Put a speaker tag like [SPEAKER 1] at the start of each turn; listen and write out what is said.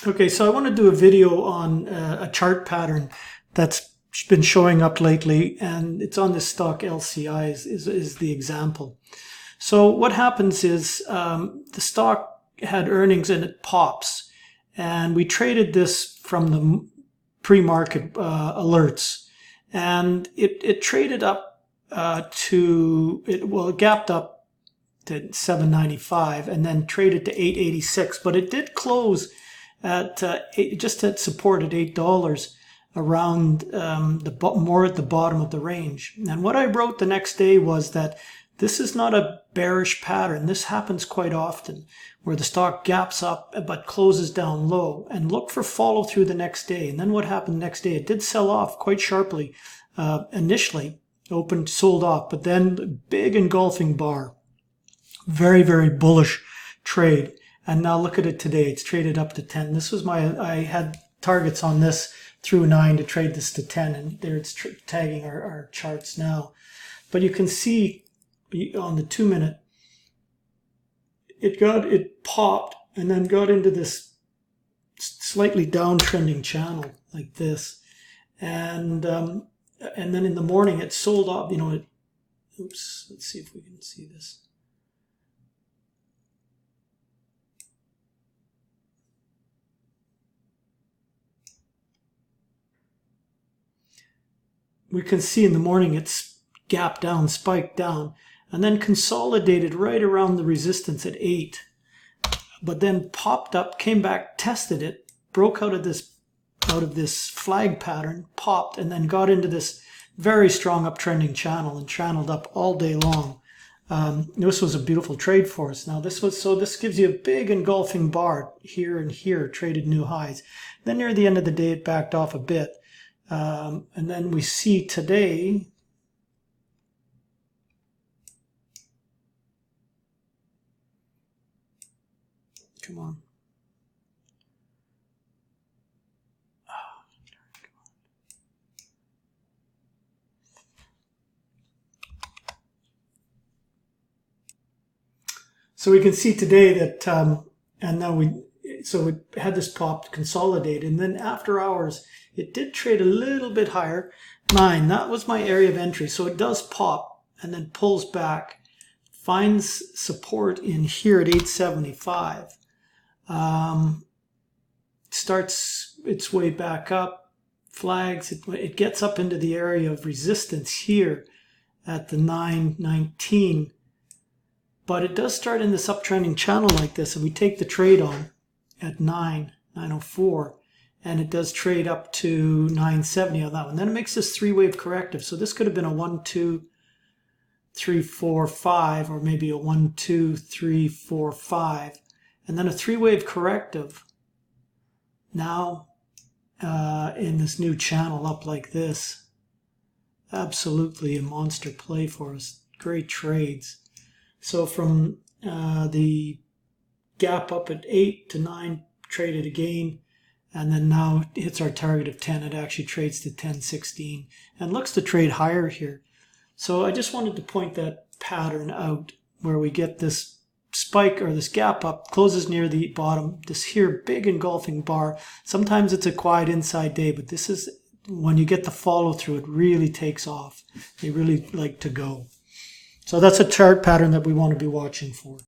[SPEAKER 1] Okay, so I want to do a video on a chart pattern that's been showing up lately, and it's on this stock LCI is the example. So what happens is the stock had earnings and it pops, and we traded this from the pre-market alerts, and it traded up it gapped up to 795 and then traded to 886, but it did close at just at support at $8 around more at the bottom of the range. And what I wrote the next day was that this is not a bearish pattern. This happens quite often where the stock gaps up but closes down low, and look for follow through the next day. And then what happened the next day? It did sell off quite sharply initially, sold off, but then big engulfing bar. Very, very bullish trade. And now look at it today. It's traded up to 10. This was I had targets on this through 9 to trade this to 10. And there it's tagging our charts now. But you can see on the 2-minute, it popped and then got into this slightly downtrending channel like this. And then in the morning, it sold off, oops, let's see if we can see this. We can see in the morning it's gapped down, spiked down, and then consolidated right around the resistance at 8. But then popped up, came back, tested it, broke out of this flag pattern, popped, and then got into this very strong uptrending channel and channeled up all day long. This was a beautiful trade for us. Now this gives you a big engulfing bar here and here, traded new highs. Then near the end of the day, it backed off a bit. And then we see today, come on. So we can see today that, and now so we had this pop consolidated, and then after hours, it did trade a little bit higher. 9, that was my area of entry. So it does pop and then pulls back, finds support in here at 875. Starts its way back up, flags, it gets up into the area of resistance here at the 919. But it does start in this uptrending channel like this, and we take the trade on at 904. And it does trade up to 970 on that one. Then it makes this 3-wave corrective. So this could have been a 1, 2, 3, 4, 5, or maybe a 1, 2, 3, 4, 5. And then a 3-wave corrective. Now in this new channel up like this. Absolutely a monster play for us. Great trades. So from the gap up at 8 to 9, traded again. And then now it hits our target of 10. It actually trades to 10.16 and looks to trade higher here. So I just wanted to point that pattern out where we get this spike or this gap up, closes near the bottom, this here big engulfing bar. Sometimes it's a quiet inside day, but this is when you get the follow through, it really takes off. They really like to go. So that's a chart pattern that we want to be watching for.